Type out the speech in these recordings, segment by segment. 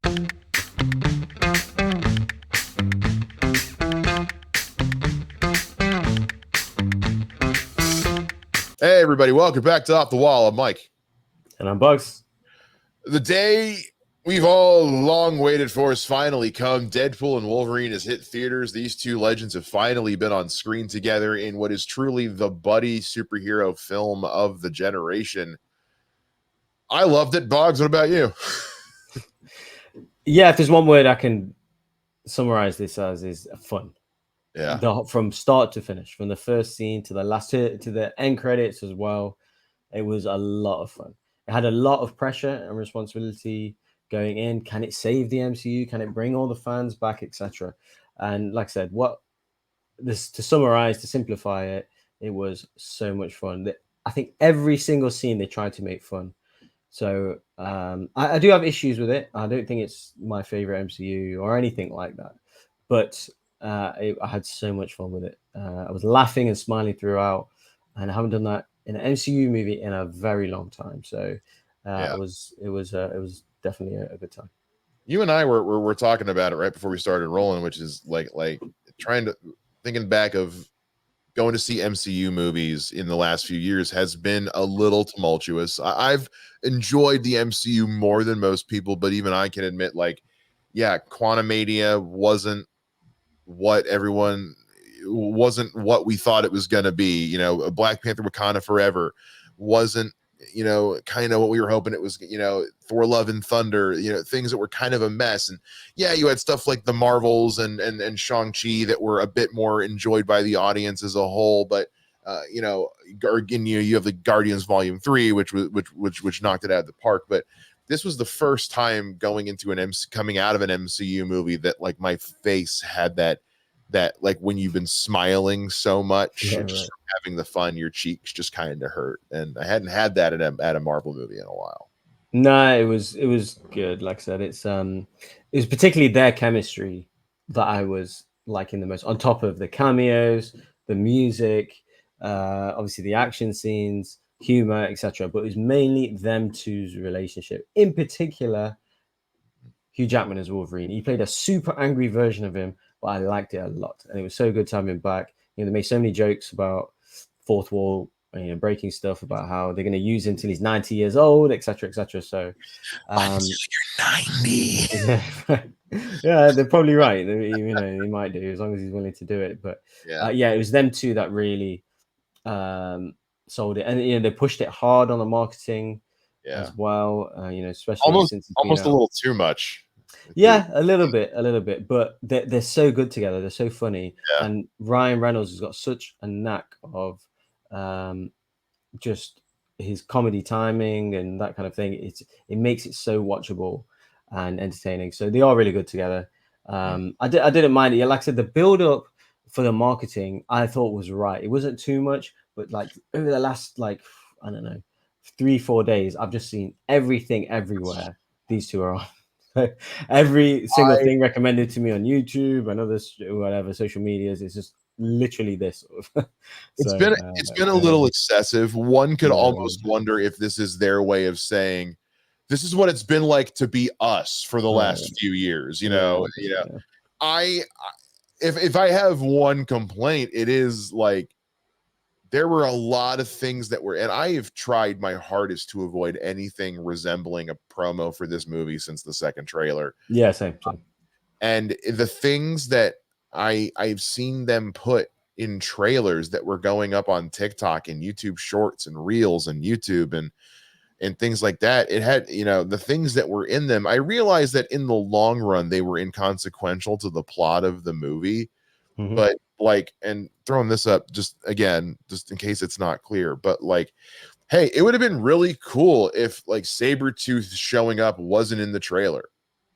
Hey, everybody. Welcome back to Off the Wall. I'm Mike. And I'm Bogz. The day we've all long waited for has finally come. Deadpool and Wolverine has hit theaters. These two legends have finally been on screen together in what is truly the buddy superhero film of the generation. I loved it. Bogz, what about you? Yeah, if there's one word I can summarize this as, is fun. Yeah. From start to finish, from the first scene to the last, to the end credits as well. It was a lot of fun. It had a lot of pressure and responsibility going in. Can it save the MCU? Can it bring all the fans back, etc.? And like I said, to summarize, to simplify it, it was so much fun. I think every single scene they tried to make fun. So I do have issues with it. I don't think it's my favorite MCU or anything like that. But I had so much fun with it. I was laughing and smiling throughout, and I haven't done that in an MCU movie in a very long time. So it was definitely a good time. You and I were talking about it right before we started rolling, which is like thinking back of going to see MCU movies in the last few years has been a little tumultuous. I've enjoyed the MCU more than most people, but even I can admit, Quantumania wasn't what we thought it was going to be. You know, Black Panther Wakanda Forever wasn't, kind of what we were hoping it was. Thor Love and Thunder, things that were kind of a mess. And yeah, you had stuff like the Marvels and Shang-Chi that were a bit more enjoyed by the audience as a whole. But you have the Guardians Volume 3, which knocked it out of the park. But this was the first time coming out of an MCU movie that like my face had that like when you've been smiling so much, just having the fun, your cheeks just kind of hurt. And I hadn't had that at a Marvel movie in a while. No, it was good. Like I said, it was particularly their chemistry that I was liking the most, on top of the cameos, the music, obviously the action scenes, humor, etc. But it was mainly them two's relationship. In particular, Hugh Jackman as Wolverine. He played a super angry version of him, but I liked it a lot, and it was so good to have him back. They made so many jokes about fourth wall, breaking stuff, about how they're going to use him until he's 90 years old, etc., etc. So, until you're 90. Yeah, they're probably right. They might do, as long as he's willing to do it. But it was them two that really sold it, and they pushed it hard on the marketing as well. Especially since almost a little too much. Yeah, a little bit, but they're so good together. They're so funny, and Ryan Reynolds has got such a knack of just his comedy timing and that kind of thing. It makes it so watchable and entertaining. So they are really good together. I didn't mind it. Like I said, the build up for the marketing I thought was right. It wasn't too much, but like over the last 3-4 days, I've just seen everything everywhere these two are on. Every single thing recommended to me on YouTube and other whatever social medias is just literally this. It's been a little excessive. One could almost wonder if this is their way of saying this is what it's been like to be us for the last few years. If I have one complaint, it is like there were a lot of things and I have tried my hardest to avoid anything resembling a promo for this movie since the second trailer. Yeah, same. And the things that I've seen them put in trailers that were going up on TikTok and YouTube Shorts and Reels and YouTube and things like that, it had, the things that were in them. I realized that in the long run, they were inconsequential to the plot of the movie. Mm-hmm. But and throwing this up just in case it's not clear, but hey, it would have been really cool if Sabretooth showing up wasn't in the trailer.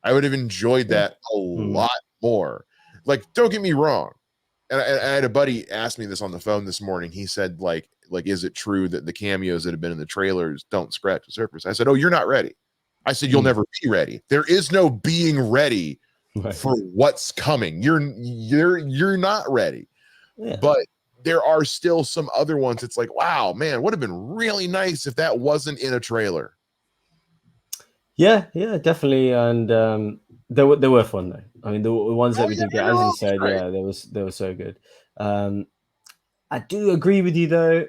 I would have enjoyed that a lot more. Don't get me wrong. And I had a buddy ask me this on the phone this morning. He said, is it true that the cameos that have been in the trailers don't scratch the surface? I said, oh, you're not ready. I said, you'll never be ready. There is no being ready for what's coming. You're not ready. Yeah. But there are still some other ones. It's like, wow, man, would have been really nice if that wasn't in a trailer. Yeah, definitely. And They were fun though. I mean, the ones that Oh we yeah, did get, they're as you all said, great. yeah, they were so good. I do agree with you though,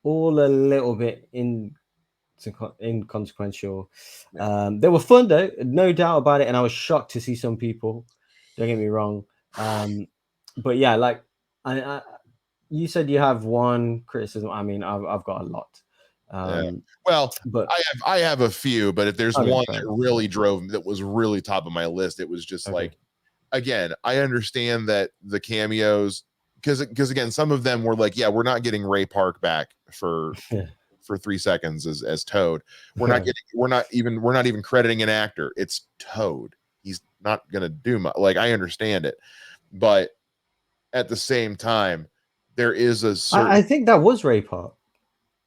all a little bit inconsequential. Yeah. They were fun though, no doubt about it, and I was shocked to see some people. Don't get me wrong, but yeah, like I you said you have one criticism. I mean, I've got a lot. Yeah. Um, Well, but I have a few, but if there's okay, one fair that enough. really drove that was really top of my list, it was just Okay. like, again, I understand that the cameos, because again, some of them were like, yeah, we're not getting Ray Park back Yeah. for 3 seconds as Toad. Yeah. We're not even crediting an actor. It's Toad. He's not gonna do much. Like, I understand it, but at the same time, there is a certain I think that was Ray Park.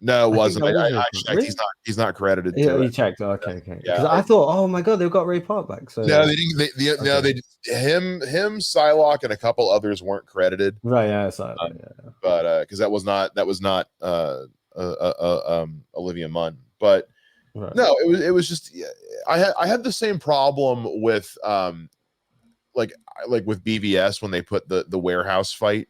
no, it I think wasn't. that was I Ray Park. checked. Really? He's not credited Yeah, to it. you checked. Oh, okay, okay. Yeah, Because I thought, oh my god, they've got Ray Park back. no, So they didn't. No, okay, they Psylocke, and a couple others weren't credited. right, yeah, so yeah, But because that was not Olivia Munn. But right. no, it was just I had the same problem with like with BVS when they put the warehouse fight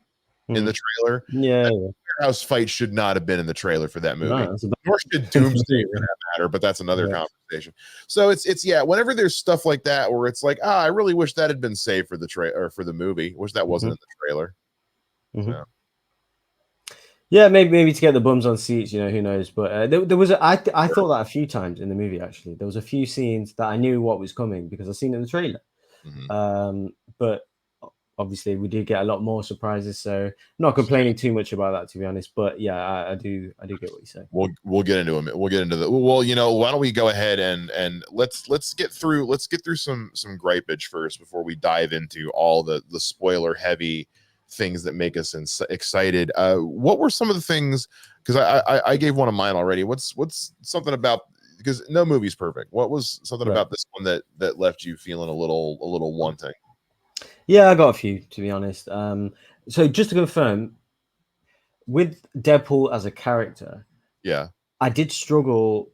in the Mhm. trailer. Yeah, That yeah. warehouse fight should not have been in the trailer for that movie. No, that's a bad Nor should Doomsday for yeah. that matter, but that's another Yeah. conversation. So it's yeah, whenever there's stuff like that where it's like, I really wish that had been saved for the or for the movie. Wish that wasn't in Mhm, the trailer. mhm. So Yeah, maybe to get the bums on seats, who knows? But there was I thought that a few times in the movie. Actually, there was a few scenes that I knew what was coming because I seen it in the trailer. mhm. But obviously, we did get a lot more surprises. So not complaining too much about that, to be honest. But yeah, I do get what you say. We'll get into them. We'll get into the well. Why don't we go ahead and let's get through some gripage first before we dive into all the spoiler heavy things that make us excited. What were some of the things? Because I gave one of mine already. What's something about, because no movie's perfect. What was something Right. about this one that left you feeling a little wanting? Yeah, I got a few to be honest. So just to confirm, with Deadpool as a character, Yeah. I did struggle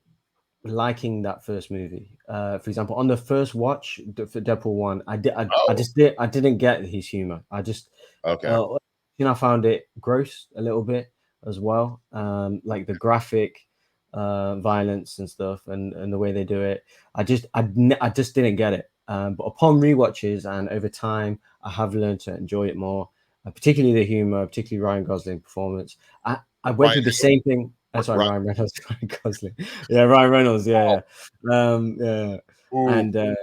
liking that first movie. For example, on the first watch for Deadpool 1, Oh. I didn't get his humor. I just Okay. uh, I found it gross a little bit as well. Like the graphic violence and stuff, and the way they do it. I just didn't get it. But upon rewatches and over time, I have learned to enjoy it more. Particularly the humor, particularly Ryan Gosling performance. I went Ryan. through the same thing. Sorry, Ryan. Ryan Reynolds, Ryan Gosling. Yeah, Ryan Reynolds. Yeah, yeah. Ooh. And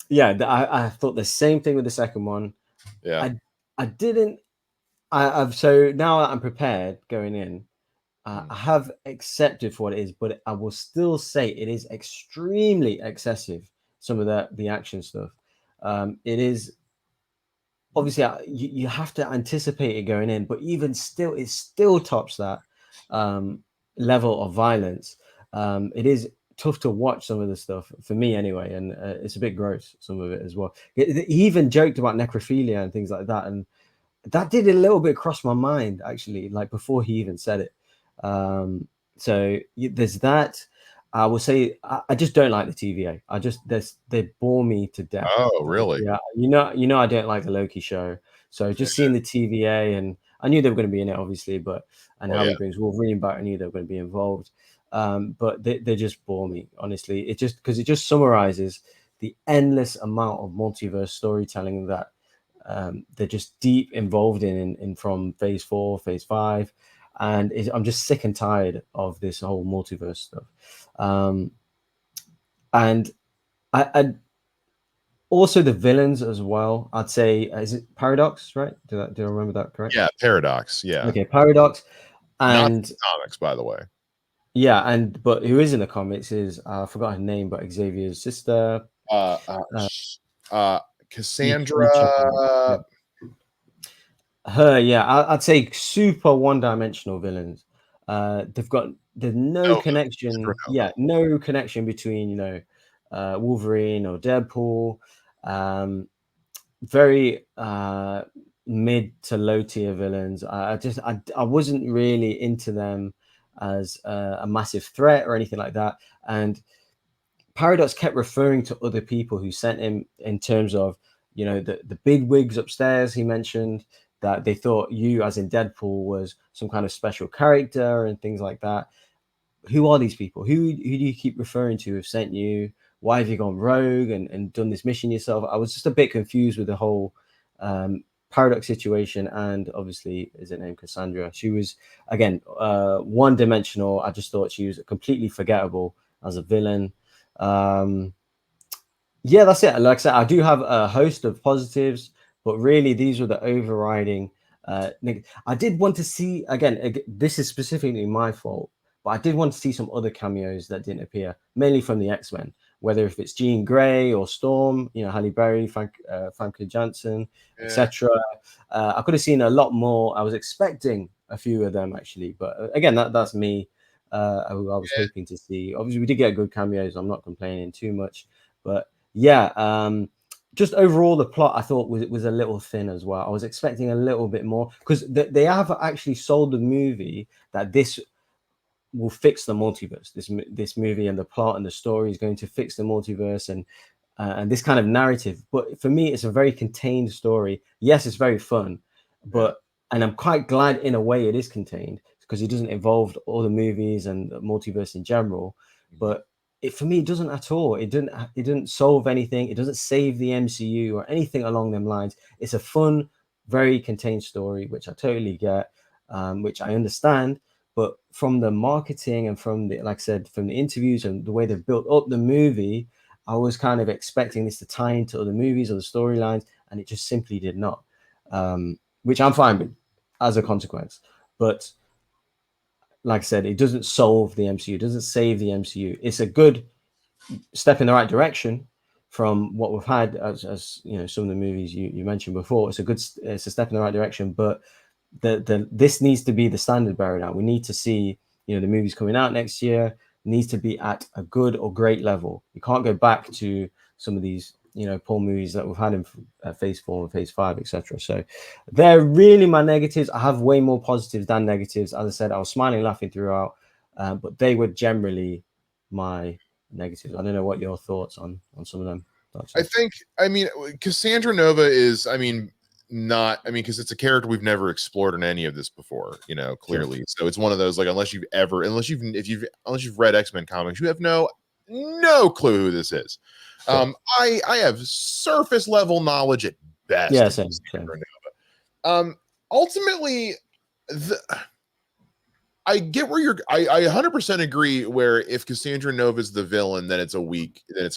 yeah, I thought the same thing with the second one. Yeah. I didn't. I've so now that I'm prepared going in, Mm. I have accepted for what it is, but I will still say it is extremely excessive. Some of the action stuff. It is obviously you have to anticipate it going in, but even still, it still tops that level of violence. It is tough to watch some of the stuff for me anyway, and it's a bit gross, some of it as well. He even joked about necrophilia and things like that, and that did a little bit cross my mind actually, like before he even said it. So there's that. I will say I just don't like the TVA. They bore me to death. Oh, really? Yeah, I don't like the Loki show. So Yeah. just seeing the TVA, and I knew they were going to be in it, obviously, but and Oh, how yeah. he brings Wolverine back, I knew they were going to be involved. But they just bore me, honestly. It just because it just summarizes the endless amount of multiverse storytelling that they're just deep involved in from phase 4, phase 5, and I'm just sick and tired of this whole multiverse stuff. And I also the villains as well. I'd say is it Paradox, right? Do I remember that correct? Yeah. Paradox. Yeah. Okay, Paradox, Not and comics, by the way. yeah, and but who is in the comics is I forgot her name, but Xavier's sister. Uh, uh, Uh, you check on that. Cassandra. Yeah. Her, yeah, I'd say super one-dimensional villains. There's no Nova. connection. Nova. Yeah, no connection between Wolverine or Deadpool. Um, very mid to low tier villains. I wasn't really into them as a massive threat or anything like that. And Paradox kept referring to other people who sent him in terms of, you know, the big wigs upstairs. He mentioned that they thought you, as in Deadpool, was some kind of special character and things like that. Who are these people? Who do you keep referring to have sent you? Why have you gone rogue and done this mission yourself? I was just a bit confused with the whole Paradox situation. And obviously, is it named Cassandra? She was, again, one-dimensional. I just thought she was completely forgettable as a villain. Yeah, that's it. Like I said, I do have a host of positives, but really these were the overriding. I did want to see, again, this is specifically my fault, but I did want to see some other cameos that didn't appear, mainly from the X-Men, whether if it's Jean Grey or Storm, you know, Halle Berry, Famke Janssen, etc. I could have seen a lot more. I was expecting a few of them actually, but again, that's me. Who I was hoping to see. Obviously, we did get good cameos. I'm not complaining too much, but yeah, just overall the plot I thought was a little thin as well. I was expecting a little bit more because they have actually sold the movie that this will fix the multiverse. This movie and the plot and the story is going to fix the multiverse and this kind of narrative. But for me, it's a very contained story. Yes, it's very fun, but and I'm quite glad in a way it is contained because it doesn't involve all the movies and the multiverse in general. But for me, it doesn't at all. It didn't solve anything. It doesn't save the MCU or anything along them lines. It's a fun, very contained story, which I totally get, which I understand. But from the marketing and from the, like I said, from the interviews and the way they've built up the movie, I was kind of expecting this to tie into other movies or the storylines, and it just simply did not, which I'm fine with as a consequence. But like I said, it doesn't solve the MCU, it doesn't save the MCU. It's a good step in the right direction from what we've had as you know, some of the movies you mentioned before. It's a step in the right direction, but this needs to be the standard bearer now. We need to see, you know, the movies coming out next year needs to be at a good or great level. You can't go back to some of these, you know, poor movies that we've had in phase 4 and phase 5, etc. So they're really my negatives. I have way more positives than negatives. As I said, I was smiling, laughing throughout, but they were generally my negatives. I don't know what your thoughts on some of them. I mean, Cassandra Nova is, because it's a character we've never explored in any of this before, you know, clearly. Sure. So it's one of those, like, unless you've read X-Men comics, you have no clue who this is. Sure. I have surface level knowledge at best. Yeah, same. Ultimately, I get where I 100% agree where if Cassandra Nova is the villain, then it's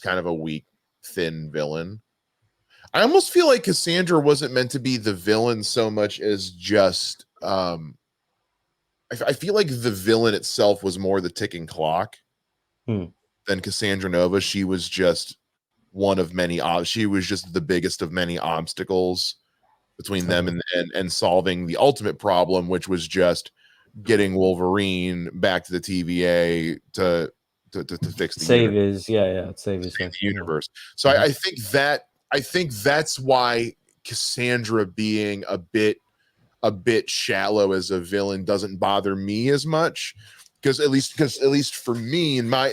kind of a weak, thin villain. I almost feel like Cassandra wasn't meant to be the villain so much as just I feel like the villain itself was more the ticking clock than Cassandra Nova. She was just one of many. She was just the biggest of many obstacles between them and solving the ultimate problem, which was just getting Wolverine back to the TVA to fix the save his the universe. So I think that's why Cassandra being a bit shallow as a villain doesn't bother me as much, because at least for me, in my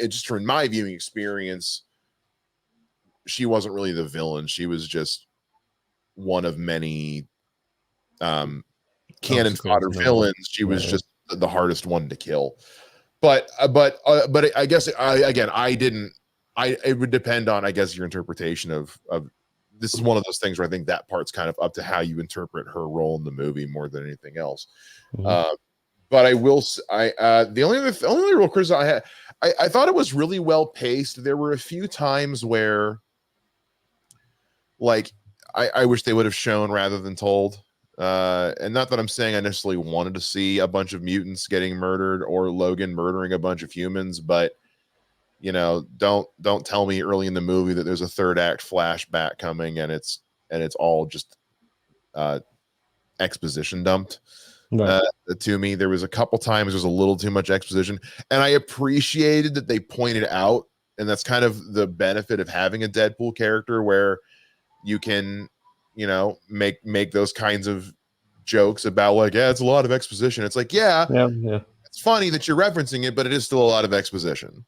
viewing experience, she wasn't really the villain. She was just one of many cannon fodder villains. She was just the hardest one to kill. But I guess it would depend on, I guess, your interpretation of this is one of those things where I think that part's kind of up to how you interpret her role in the movie more than anything else. But I will, the only real criticism I had, I thought it was really well paced. There were a few times where, like, I wish they would have shown rather than told. And not that I'm saying I necessarily wanted to see a bunch of mutants getting murdered or Logan murdering a bunch of humans, but you know, don't tell me early in the movie that there's a third act flashback coming and it's all just exposition dumped. To me, there was a couple times there's a little too much exposition, and I appreciated that they pointed out, and that's kind of the benefit of having a Deadpool character where you can, you know, make those kinds of jokes about, like, yeah, it's a lot of exposition. It's like, yeah. It's funny that you're referencing it, but it is still a lot of exposition.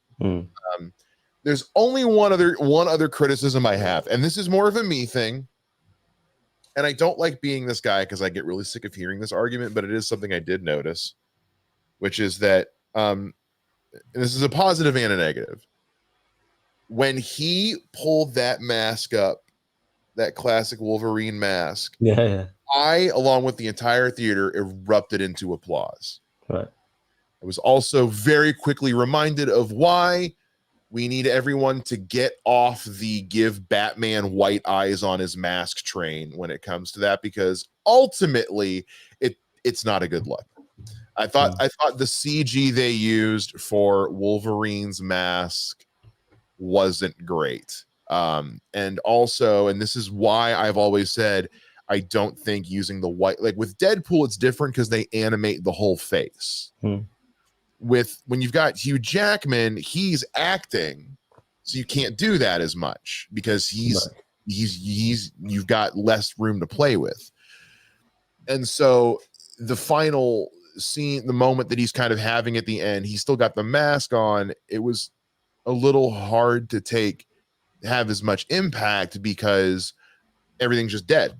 there's only one other criticism I have, and this is more of a me thing. And I don't like being this guy because I get really sick of hearing this argument, but it is something I did notice, which is that and this is a positive and a negative. When he pulled that mask up, that classic Wolverine mask, Yeah. I, along with the entire theater, erupted into applause. Right. I was also very quickly reminded of why we need everyone to get off the give Batman white eyes on his mask train when it comes to that, because ultimately it's not a good look. I thought the CG they used for Wolverine's mask wasn't great. And also, and this is why I've always said I don't think using the white, like with Deadpool, it's different because they animate the whole face. When you've got Hugh Jackman, he's acting, so you can't do that as much because you've got less room to play with. And so the final scene, the moment that he's kind of having at the end, he's still got the mask on. It was a little hard to have as much impact because everything's just dead.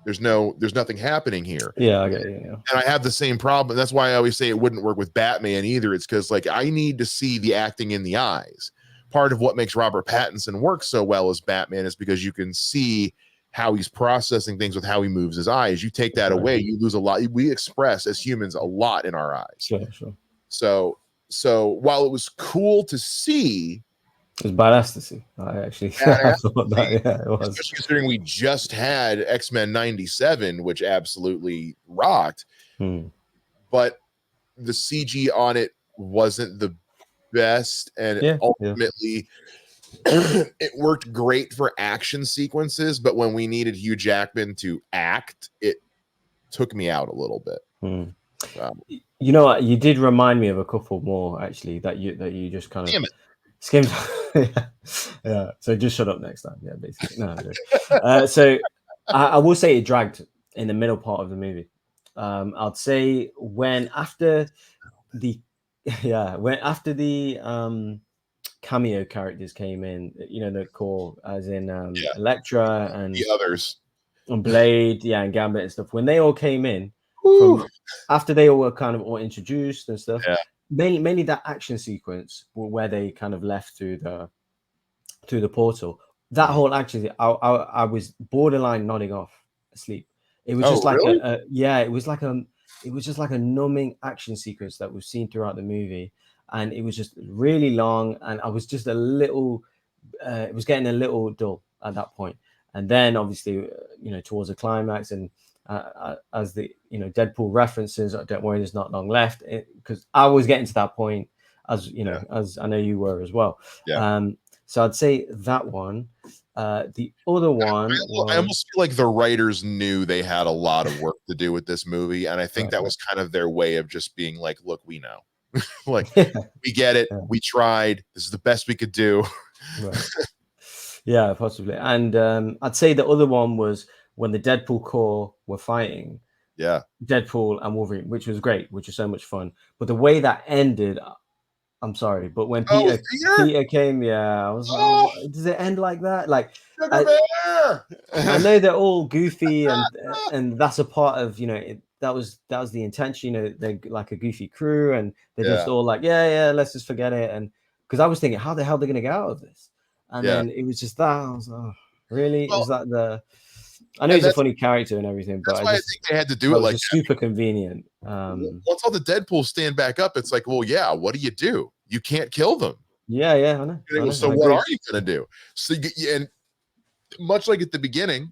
There's nothing happening here. Yeah, I get it. Yeah. And I have the same problem. That's why I always say it wouldn't work with Batman either. It's because, like, I need to see the acting in the eyes. Part of what makes Robert Pattinson work so well as Batman is because you can see how he's processing things with how he moves his eyes. You take that away, you lose a lot. We express as humans a lot in our eyes. Sure. So while it was cool to see, it was badass to see. I actually thought that, yeah, it was. Especially considering we just had X-Men 97, which absolutely rocked. But the CG on it wasn't the best, and ultimately it worked great for action sequences, but when we needed Hugh Jackman to act, it took me out a little bit. You know what? You did remind me of a couple more actually that you just kind of skimmed. Yeah. So just shut up next time. Yeah, basically. No. So I will say it dragged in the middle part of the movie. I'd say after the cameo characters came in, you know, the core as in Elektra and the others, and Blade, and Gambit and stuff. When they all came in, after they all were kind of all introduced and stuff, mainly that action sequence where they kind of left through the portal. That whole action, I was borderline nodding off asleep. It was just like it was just like a numbing action sequence that we've seen throughout the movie, and it was just really long, and I was just a little it was getting a little dull at that point. And then obviously towards the climax, and as the Deadpool references, don't worry, there's not long left, because I was getting to that point, as as I know you were as well. So I'd say that one. The other one, I almost feel like the writers knew they had a lot of work to do with this movie, and I think that was kind of their way of just being like, look, we know. Like, we get it, we tried, this is the best we could do. Yeah, possibly. And I'd say the other one was when the Deadpool Corps were fighting Deadpool and Wolverine, which was great, which was so much fun. But the way that ended, I'm sorry, but when Peter came, I was like, does it end like that? Like, I know they're all goofy, and that's a part of that was the intention. They're like a goofy crew, and they're just all like, let's just forget it. And because I was thinking, how the hell are they going to get out of this? And then it was just that. I was like, oh, really? Is that the? I know he's a funny character and everything, but I think they had to do it like super convenient. Once all the Deadpool stand back up, it's like, well, what do? You can't kill them. Yeah, I know. So what are you going to do? So and much like at the beginning,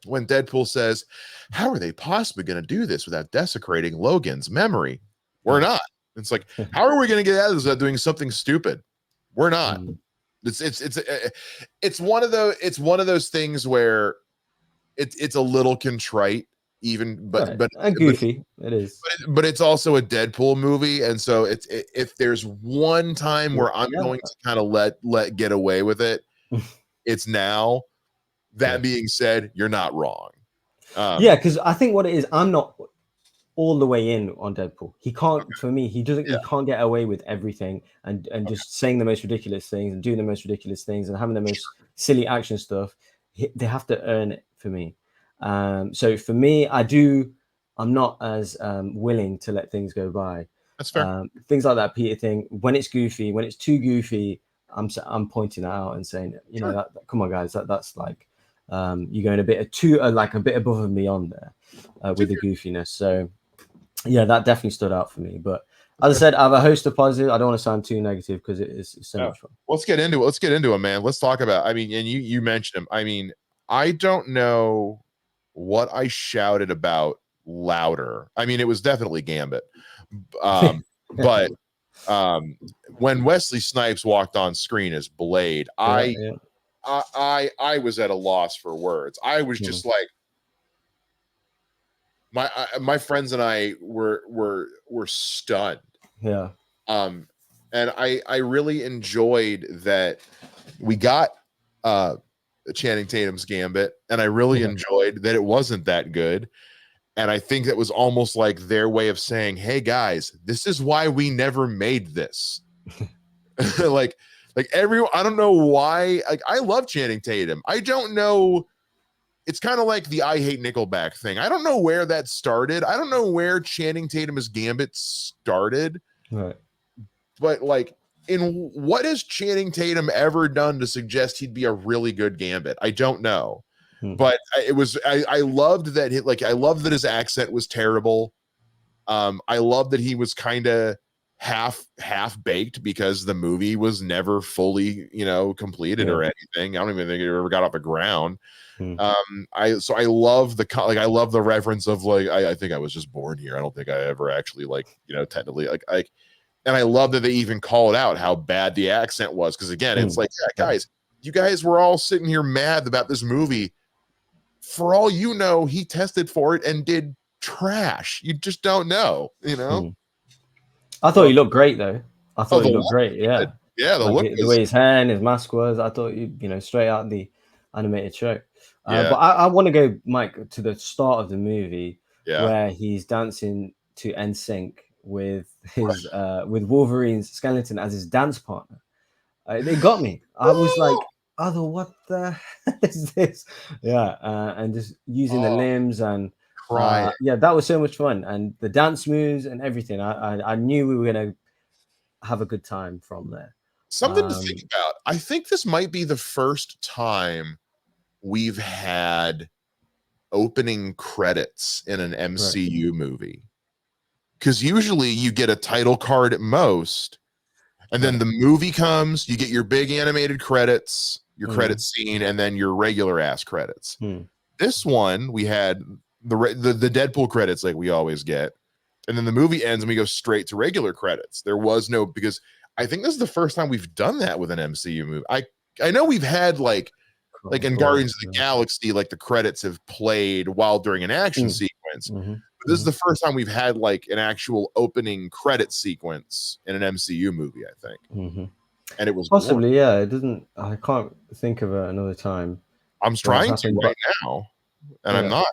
when Deadpool says, how are they possibly going to do this without desecrating Logan's memory? We're not. It's like, how are we going to get out of this without doing something stupid? We're not. It's one of those things where it's a little contrite, even, but goofy. It is, but it's also a Deadpool movie, and so if there's one time where I'm going to kind of let get away with it, it's now. That being said, you're not wrong. Because I think what it is, I'm not all the way in on Deadpool. He can't, for me, he doesn't, Yeah. he can't get away with everything and just saying the most ridiculous things and doing the most ridiculous things and having the most silly action stuff. They have to earn it for me. So for me, I'm not as willing to let things go by. That's fair. Things like that Peter thing, when it's goofy, when it's too goofy, I'm pointing that out and saying, you know, that come on, guys, that's like you're going a bit like a bit above and beyond there with the goofiness. So yeah, that definitely stood out for me. But as I said, I have a host of positives. I don't want to sound too negative because it's so much fun. Let's get into it. Let's get into it, man. Let's talk about. I mean, and you mentioned him. I mean, I don't know what I shouted about louder. I mean, it was definitely Gambit, but when Wesley Snipes walked on screen as Blade, I was at a loss for words. I was just like, my friends and I were stunned. Yeah. And I really enjoyed that we got Channing Tatum's Gambit, and I really enjoyed that it wasn't that good. And I think that was almost like their way of saying, hey guys, this is why we never made this. like everyone, I don't know why. Like, I love Channing Tatum. I don't know. It's kind of like the I Hate Nickelback thing. I don't know where that started. I don't know where Channing Tatum's Gambit started. Right. But like, in what has Channing Tatum ever done to suggest he'd be a really good Gambit? I don't know. But it was, I loved that I loved that his accent was terrible. I love that he was kind of half baked because the movie was never fully, completed or anything. I don't even think it ever got off the ground. I love I love the reference of like, I think I was just born here. I don't think I ever actually technically and I love that they even called out how bad the accent was. Cause again, it's like, yeah, guys, you guys were all sitting here mad about this movie. For all you know, he tested for it and did trash. You just don't know, I thought he looked great though. I thought he looked great. Yeah. Yeah. The way his hair and his mask was, I thought straight out the animated show. But I want to go, Mike, to the start of the movie where he's dancing to NSYNC with his with Wolverine's skeleton as his dance partner. They got me. I was like, what the hell is this? Yeah, and just using the limbs and that was so much fun. And the dance moves and everything. I knew we were gonna have a good time from there. Something to think about. I think this might be the first time we've had opening credits in an MCU movie. Because usually you get a title card at most, and then the movie comes, you get your big animated credits, your credit scene, and then your regular ass credits. This one, we had the Deadpool credits like we always get, and then the movie ends and we go straight to regular credits. There was no, because I think this is the first time we've done that with an MCU movie. I know we've had like in Guardians of the Galaxy, like the credits have played while during an action sequence. But this is the first time we've had like an actual opening credit sequence in an MCU movie, I think. And it was possibly boring. It doesn't. I can't think of another time. I'm trying to right now, and I'm not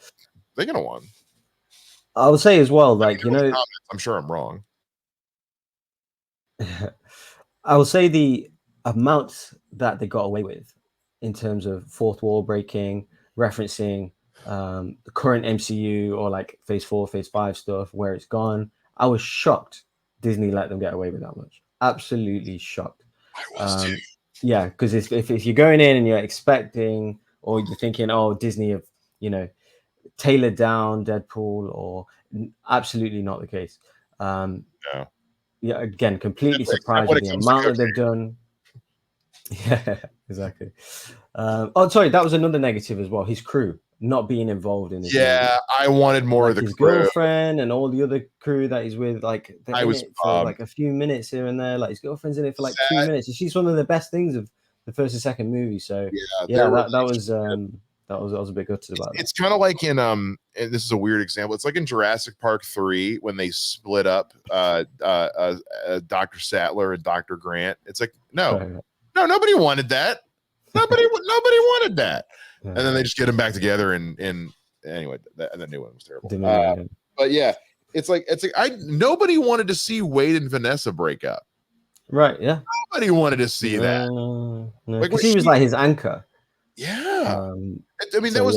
thinking of one. I would say as well, like I'm sure I'm wrong. I will say the amount that they got away with in terms of fourth wall breaking, referencing the current MCU or like phase 4, phase 5 stuff, where it's gone. I was shocked Disney let them get away with that much. Absolutely shocked. I was too. Yeah, because if you're going in and you're expecting, or you're thinking, oh, Disney have, tailored down Deadpool, or absolutely not the case. No. Yeah, again, completely surprised with the amount that they've done. Yeah, exactly. Sorry, that was another negative as well. His crew not being involved in this. Yeah, movie. I wanted more of the his crew. Girlfriend and all the other crew that he's with. Like I was for like a few minutes here and there. Like his girlfriend's in it for like 2 minutes, and she's one of the best things of the first and second movie. So that was a bit gutted about. It's kind of like in and this is a weird example. It's like in Jurassic Park 3 when they split up Dr. Sattler and Dr. Grant. It's like no, nobody wanted that. Nobody wanted that. Yeah. And then they just get them back together and anyway, and the new one was terrible. But yeah, it's like nobody wanted to see Wade and Vanessa break up. Right? Yeah. Nobody wanted to see that. No, Like because he was like his anchor. yeah. I mean, So,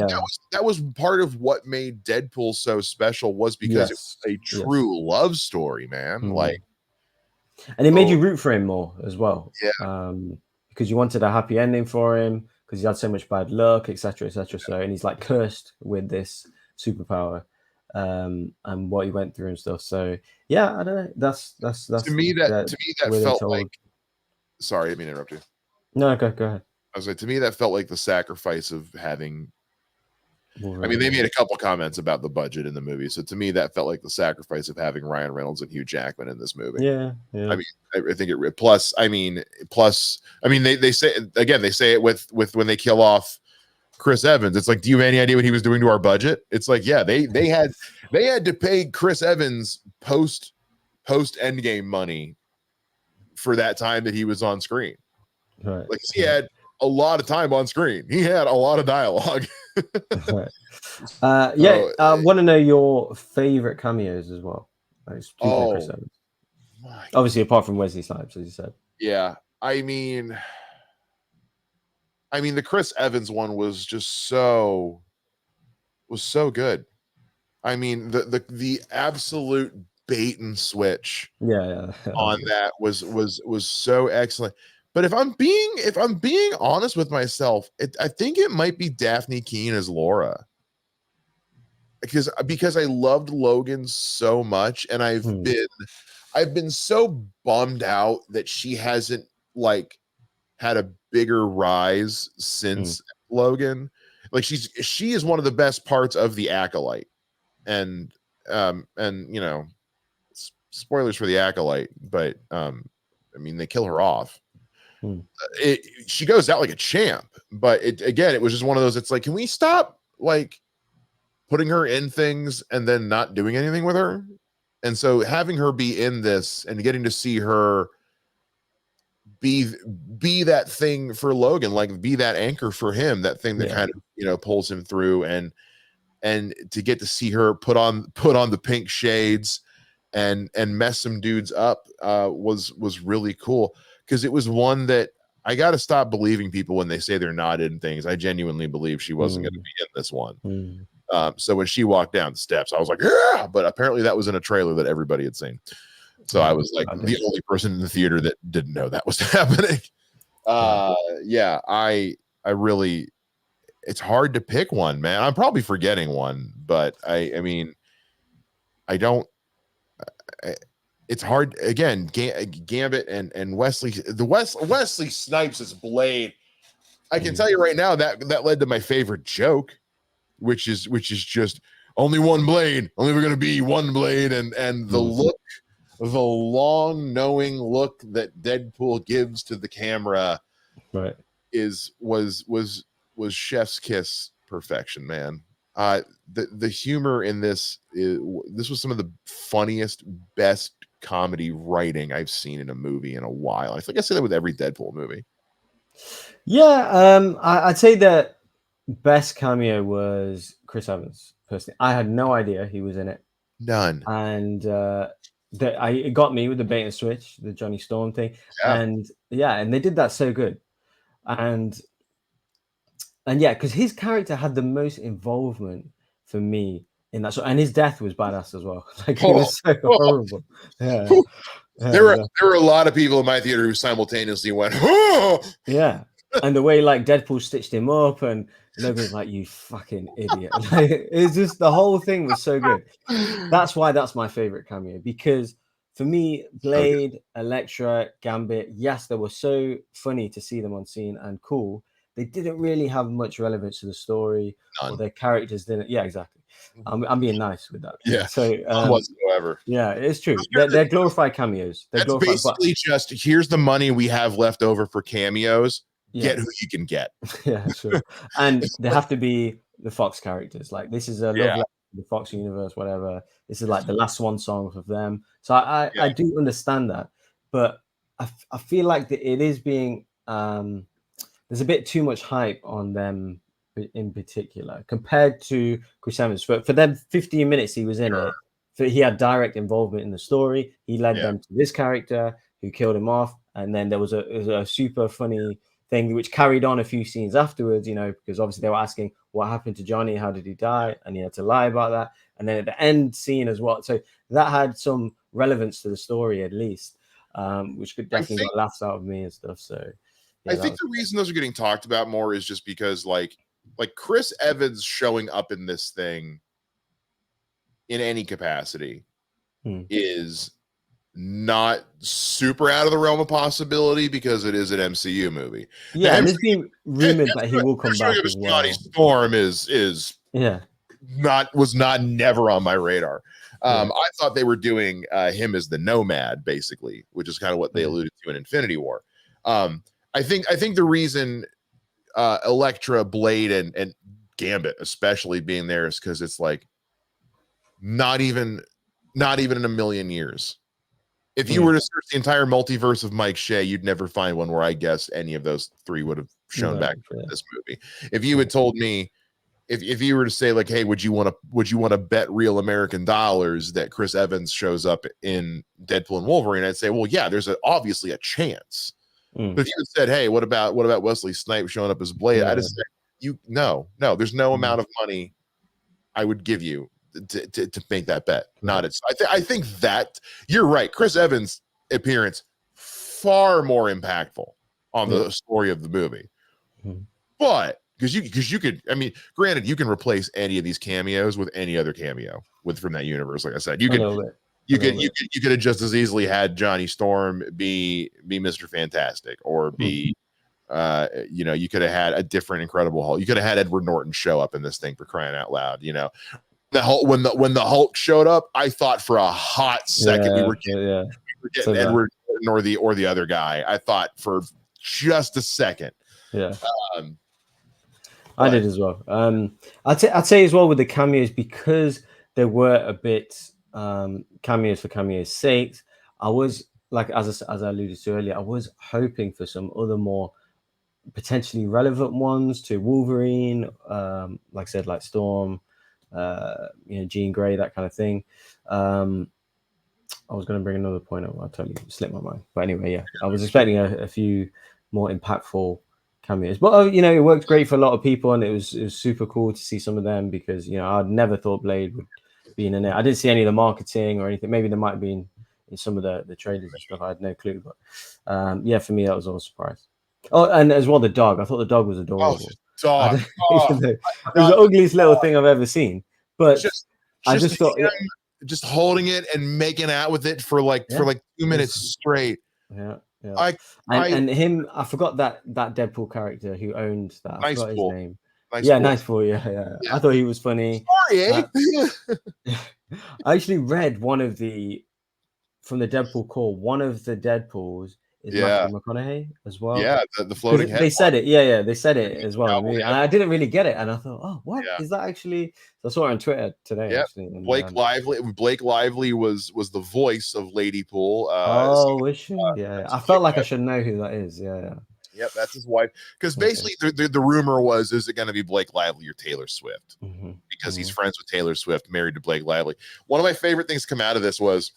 that was part of what made Deadpool so special, was because it was a true love story, man. Like, and it made you root for him more as well. Yeah. Because you wanted a happy ending for him because he had so much bad luck, etc., etc. So, and he's like cursed with this superpower, and what he went through and stuff. So, yeah, I don't know. That's to me that felt like. Sorry, I didn't mean to interrupt you. No, go ahead. I was like, to me, that felt like the sacrifice of having. Wolverine. I mean, they made a couple comments about the budget in the movie, so to me, that felt like the sacrifice of having Ryan Reynolds and Hugh Jackman in this movie. Yeah. I mean, I think it. Plus, I mean, they say again, they say it with when they kill off Chris Evans. It's like, do you have any idea what he was doing to our budget? It's like, yeah, they had to pay Chris Evans post Endgame money for that time that he was on screen. Right. Like, he had a lot of time on screen. He had a lot of dialogue. Right. I want to know your favorite cameos as well. Like, Chris Evans. Obviously, apart from Wesley Snipes, as you said. Yeah, I mean, the Chris Evans one was just so good. I mean, the absolute bait and switch on that was so excellent. But if I'm being honest with myself, I think it might be Daphne Keane as Laura, because I loved Logan so much, and I've been so bummed out that she hasn't like had a bigger rise since Logan. Like, she is one of the best parts of The Acolyte, and you know, spoilers for The Acolyte, but I mean, they kill her off. She goes out like a champ, but it was just one of those. It's like, can we stop like putting her in things and then not doing anything with her? And so having her be in this and getting to see her be that thing for Logan, like be that anchor for him, that thing that kind of pulls him through, and to get to see her put on the pink shades and mess some dudes up was really cool, because it was one that I got to stop believing people when they say they're not in things. I genuinely believe she wasn't going to be in this one. So when she walked down the steps, I was like, yeah, but apparently that was in a trailer that everybody had seen. So I was like the only person in the theater that didn't know that was happening. I really, it's hard to pick one, man. I'm probably forgetting one, but I mean, I don't. It's hard again. Gambit and Wesley. Wesley Snipes' Blade. I can tell you right now that led to my favorite joke, which is just only one blade. Only we're gonna be one blade, and the look, the long knowing look that Deadpool gives to the camera, right, was chef's kiss perfection, man. The humor in this was some of the funniest, best comedy writing I've seen in a movie in a while. I think I say that with every Deadpool movie. Yeah, I'd say that best cameo was Chris Evans. Personally, I had no idea he was in it. None. And it got me with the bait and switch, the Johnny Storm thing, and they did that so good, and because his character had the most involvement for me in that show, and his death was badass as well. Like, it was so horrible. There were a lot of people in my theater who simultaneously went, oh! Yeah. And the way like Deadpool stitched him up, and Logan's like, you fucking idiot. Like, it's just, the whole thing was so good. That's why that's my favorite cameo, because for me, Blade, Elektra, Gambit, yes, they were so funny to see them on scene and cool. They didn't really have much relevance to the story. None. Or their characters didn't. Yeah, exactly. I'm being nice with that. Yeah. So whatsoever. Yeah, it's true. They're glorified cameos. They're That's basically just, here's the money we have left over for cameos. Get who you can get. Yeah, sure. And they have to be the Fox characters. Like, this is a love letter to the Fox universe, whatever. This is like the last one song of them. So I do understand that, but I feel like it is being there's a bit too much hype on them in particular compared to Chris Evans. For them 15 minutes he was in it, he had direct involvement in the story. He led them to this character who killed him off, and then there was a super funny thing which carried on a few scenes afterwards, you know, because obviously they were asking what happened to Johnny, how did he die, and he had to lie about that. And then at the end scene as well, so that had some relevance to the story at least, which could definitely got laughs out of me and stuff. So yeah, I think the reason those are getting talked about more is just because like Chris Evans showing up in this thing in any capacity is not super out of the realm of possibility because it is an MCU movie. Yeah, and there's been rumored that he will come back as well. Johnny Storm was never on my radar. I thought they were doing him as the Nomad, basically, which is kind of what they alluded to in Infinity War. I think the reason Elektra, Blade, and Gambit especially being there is because it's like not even in a million years. If you were to search the entire multiverse of Mike Shea, you'd never find one where I guess any of those three would have shown back in this movie. If you had told me, if you were to say like, hey, would you want to bet real American dollars that Chris Evans shows up in Deadpool and Wolverine, I'd say, well, yeah, there's obviously a chance. But if you had said, hey, what about Wesley Snipes showing up as Blade? I just said, no, there's no amount of money I would give you to make that bet. I think that you're right. Chris Evans' appearance far more impactful on the story of the movie. But because you could, I mean, granted, you can replace any of these cameos with any other cameo from that universe. Like I said, you could have just as easily had Johnny Storm be Mr. Fantastic or be you could have had a different Incredible Hulk. You could have had Edward Norton show up in this thing, for crying out loud. You know, the Hulk, when the Hulk showed up, I thought for a hot second we were getting Edward Norton or the other guy. I thought for just a second. I did as well. I'd say as well with the cameos, because there were a bit cameos for cameos' sake. I was like, as I alluded to earlier, I was hoping for some other more potentially relevant ones to Wolverine, like I said, like Storm, Jean Grey, that kind of thing. I was going to bring another point up. I totally slipped my mind. But anyway, yeah, I was expecting a few more impactful cameos, but it worked great for a lot of people, and it was super cool to see some of them, because I'd never thought Blade would be in it. I didn't see any of the marketing or anything. Maybe there might have been in some of the trailers and stuff. I had no clue, but for me that was all a surprise. Oh, and as well the dog. I thought the dog was adorable. Dog. It was the ugliest little thing I've ever seen. But I just thought just holding it and making out with it for like 2 minutes straight. Yeah. And him, I forgot that Deadpool character who owned that. I forgot his name. Nice Pool. Yeah. I thought he was funny. Sorry, eh? I actually read from the Deadpool call, one of the Deadpools is Matthew McConaughey as well. Yeah, the floating head. They said it. Yeah, they said it as well. And I didn't really get it, and I thought, oh, what is that actually? So I saw it on Twitter today. Yeah, actually. Blake Lively was the voice of Lady Pool. Was she? I felt like I should know who that is. Yeah. Yep, that's his wife. Because basically, the rumor was, is it going to be Blake Lively or Taylor Swift? Because he's friends with Taylor Swift, married to Blake Lively. One of my favorite things to come out of this was,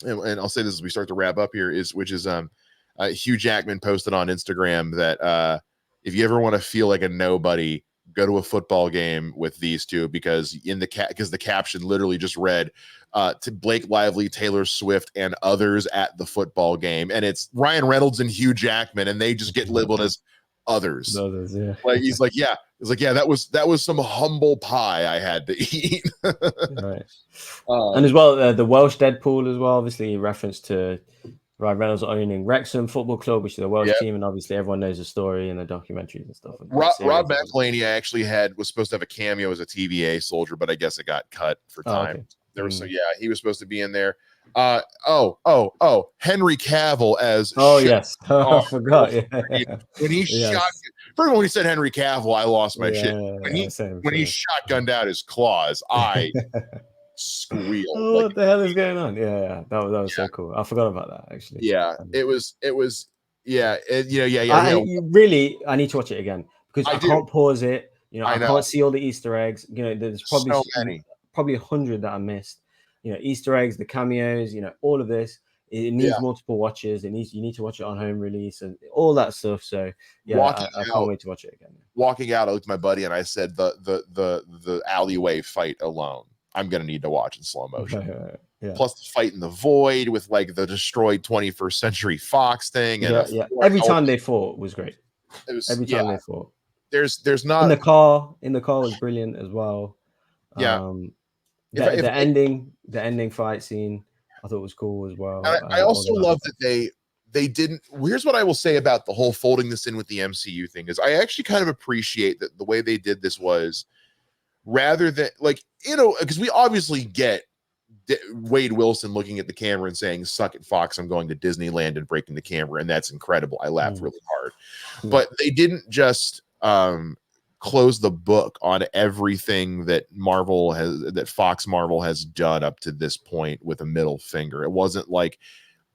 and I'll say this as we start to wrap up here, which is Hugh Jackman posted on Instagram that if you ever want to feel like a nobody, go to a football game with these two, because the caption literally just read to Blake Lively, Taylor Swift, and others at the football game, and it's Ryan Reynolds and Hugh Jackman, and they just get labeled as others. Like he's like, that was some humble pie I had to eat. Right. And as well, the Welsh Deadpool as well, obviously reference to Ryan Reynolds owning Wrexham Football Club, which is a Welsh team, and obviously everyone knows the story and the documentaries and stuff. Rob McElhenney actually was supposed to have a cameo as a TVA soldier, but I guess it got cut for time. There was he was supposed to be in there. Henry Cavill as yes. I forgot. When he shot, first of all, when he said Henry Cavill, I lost my shit. When he shotgunned out his claws, I squealed. What the hell is going on? That was so cool. I forgot about that actually. It was I need to watch it again, because I can't pause it. I can't see all the Easter eggs. There's probably so many. Probably 100 that I missed. Easter eggs, the cameos, all of this. It needs Yeah. multiple watches. You need to watch it on home release and all that stuff. So yeah, Walking I can't out, wait to watch it again. walking out with my buddy, and I said the alleyway fight alone, I'm gonna need to watch in slow motion. Yeah. Plus the fight in the void with like the destroyed 21st Century Fox thing, and Yeah. Every time they fought was great. it was Every time they fought. There's In not the car was brilliant as well. yeah. The ending fight scene I thought was cool as well. I also love that they didn't. Here's what I will say about the whole folding this in with the MCU thing is I actually kind of appreciate that the way they did this was rather than like, because we obviously get Wade Wilson looking at the camera and saying, "Suck it, Fox, I'm going to Disneyland," and breaking the camera, and that's incredible. I laughed really hard. But they didn't just close the book on everything that Fox Marvel has done up to this point with a middle finger. It wasn't like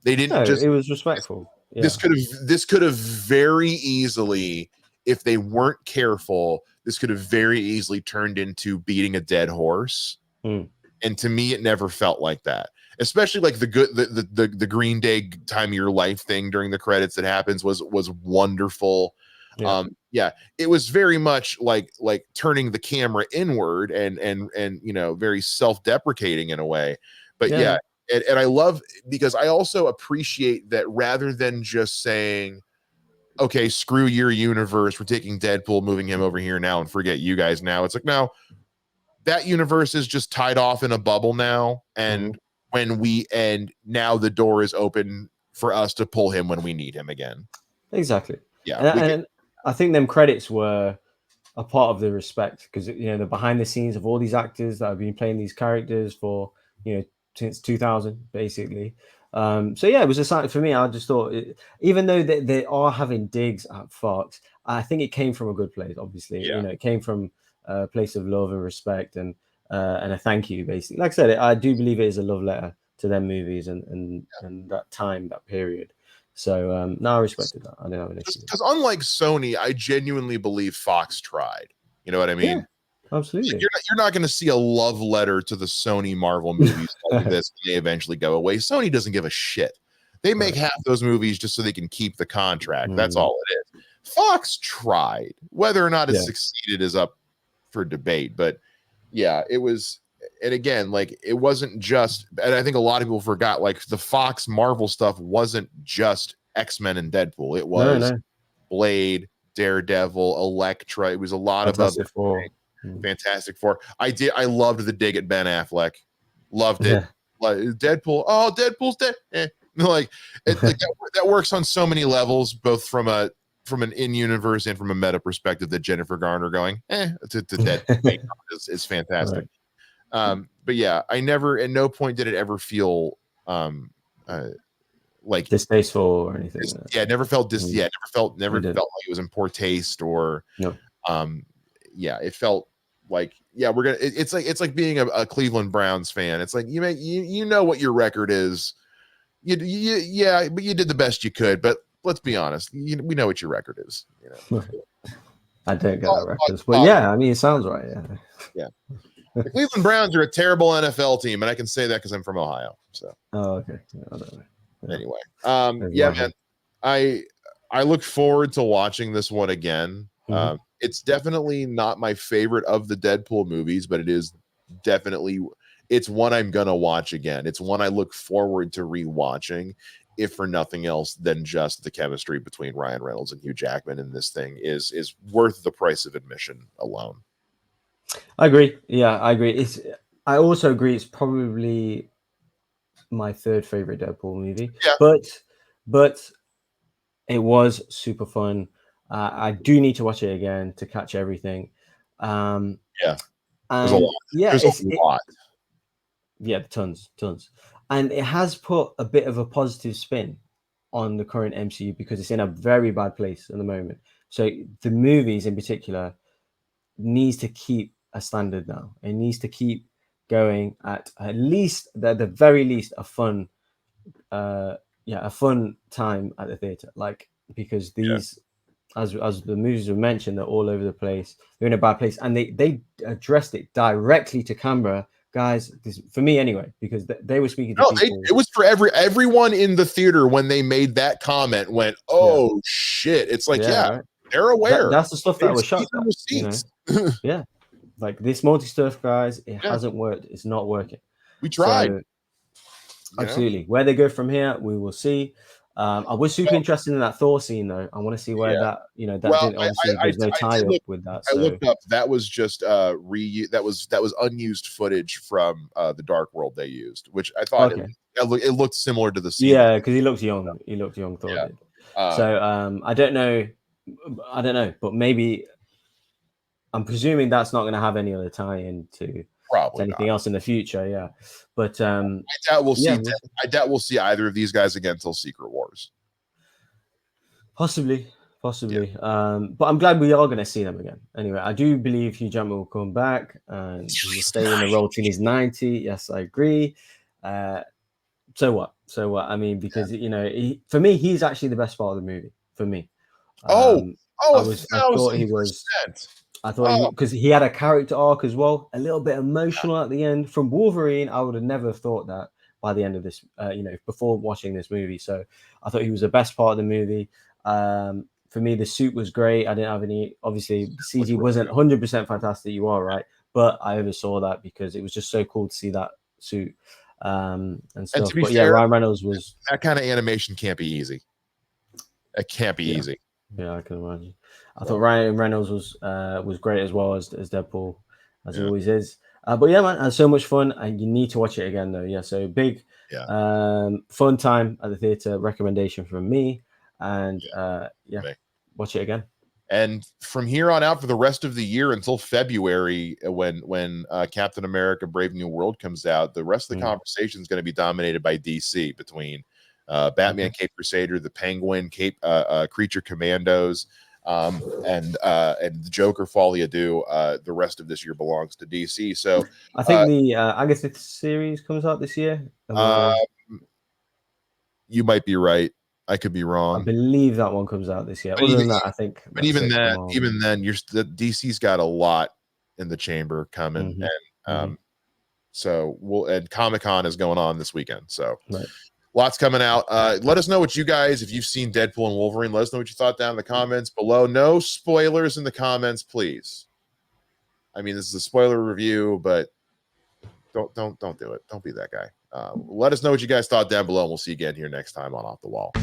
they didn't it was respectful. Yeah. This could have very easily, if they weren't careful, this could have very easily turned into beating a dead horse. And to me, it never felt like that. Especially like the Green Day Time of Your Life thing during the credits that happens was wonderful. Yeah. It was very much like turning the camera inward and very self-deprecating in a way. But yeah. And I love, because I also appreciate that rather than just saying, okay, screw your universe, we're taking Deadpool, moving him over here now, and forget you guys now. It's like, no, that universe is just tied off in a bubble now. And when we end, now the door is open for us to pull him when we need him again. Exactly. Yeah. And I think them credits were a part of the respect, because the behind the scenes of all these actors that have been playing these characters for since 2000 basically. So yeah, it was a sign for me. I just thought, even though they are having digs at Fox, I think it came from a good place. Obviously, it came from a place of love and respect and a thank you, basically. Like I said, I do believe it is a love letter to them movies and that time, that period. So no, I respected that. I didn't have an issue. Because unlike Sony, I genuinely believe Fox tried. You know what I mean? Yeah, absolutely. You're not going to see a love letter to the Sony Marvel movies like this when they eventually go away. Sony doesn't give a shit. They make half those movies just so they can keep the contract. That's all it is. Fox tried. Whether or not it succeeded is up for debate. But yeah, it was. And again, like, it wasn't just, and I think a lot of people forgot, like, the Fox Marvel stuff wasn't just X-Men and Deadpool. It was Blade, Daredevil, Elektra. It was a lot of other things. Fantastic Four. I loved the dig at Ben Affleck. Loved it. Like, Deadpool. Oh, Deadpool's dead. Like that works on so many levels, both from an in-universe and from a meta perspective. That Jennifer Garner going to Deadpool is fantastic. But yeah, I never, at no point did it ever feel like distasteful or anything. Never felt never felt like it was in poor taste or it felt like it's like being a Cleveland Browns fan. It's like you know what your record is. But you did the best you could. But let's be honest, we know what your record is. I don't get that reference, but I mean, it sounds right. Yeah. The Cleveland Browns are a terrible NFL team, and I can say that because I'm from Ohio. So. Oh, okay. Anyway, man, I look forward to watching this one again. It's definitely not my favorite of the Deadpool movies, but it is definitely, it's one I'm gonna watch again. It's one I look forward to rewatching, if for nothing else than just the chemistry between Ryan Reynolds and Hugh Jackman in this thing is worth the price of admission alone. I agree. Yeah, I agree. I also agree it's probably my third favorite Deadpool movie. Yeah. But it was super fun. I do need to watch it again to catch everything. There's a lot. There's a lot. Tons. And it has put a bit of a positive spin on the current MCU because it's in a very bad place at the moment. So the movies in particular needs to keep a standard now. It needs to keep going at least, at the very least, a fun time at the theater. Like, because these, as the movies were mentioned, they're all over the place. They're in a bad place, and they addressed it directly to camera guys, this for me anyway, because they were speaking to No, people. it was for everyone in the theater when they made that comment. Went, oh shit! It's like, yeah, Right. they're aware. That's the stuff that They've was seen shocked the at, receipts. Yeah, like this multi stuff, guys, it Yeah. hasn't worked. It's not working. We tried. So, absolutely. Where they go from here, we will see. I was super interested in that Thor scene, though. I want to see where that, that didn't obviously there's no tie up with that. I So looked up. That was just that was unused footage from the Dark World they used, which I thought it looked similar to the scene. Yeah, because he looked young. He looked young. Thor did. So I don't know, but maybe I'm presuming that's not going to have any other tie-in to anything else in the future. Yeah, but I doubt we'll see. I doubt we'll see either of these guys again till Secret Wars. Possibly. But I'm glad we are going to see them again. Anyway, I do believe Hugh Jackman will come back and he will stay in the role till he's 90. Yes, I agree. So what? I mean, because for me, he's actually the best part of the movie. For me. I thought he was. I thought because he had a character arc as well, a little bit emotional at the end. From Wolverine, I would have never thought that by the end of this, before watching this movie. So I thought he was the best part of the movie. For me, the suit was great. I didn't have any, obviously, the CG wasn't 100% fantastic. You are right. But I oversaw that because it was just so cool to see that suit and stuff. And to be fair, Ryan Reynolds was. That kind of animation can't be easy. It can't be easy. Yeah, I can imagine. I thought Ryan Reynolds was great as well as Deadpool, as he always is. But yeah, man, it was so much fun, and you need to watch it again, though. Yeah, so big, fun time at the theater. Recommendation from me, and watch it again. And from here on out, for the rest of the year until February, when Captain America: Brave New World comes out, the rest of the conversation is going to be dominated by DC between Batman, Cape Crusader, the Penguin, Creature Commandos, and the Joker, Folie à Deux. The rest of this year belongs to DC. So I think the Agatha series comes out this year. You might be right. I could be wrong. I believe that one comes out this year. Other than that, I think. But even then, DC's got a lot in the chamber coming, and so and Comic-Con is going on this weekend. So lots coming out. Let us know what you guys, if you've seen Deadpool and Wolverine, let us know what you thought down in the comments below. No spoilers in the comments, please. I mean, this is a spoiler review, but don't do it. Don't be that guy. Let us know what you guys thought down below, and we'll see you again here next time on Off the Wall.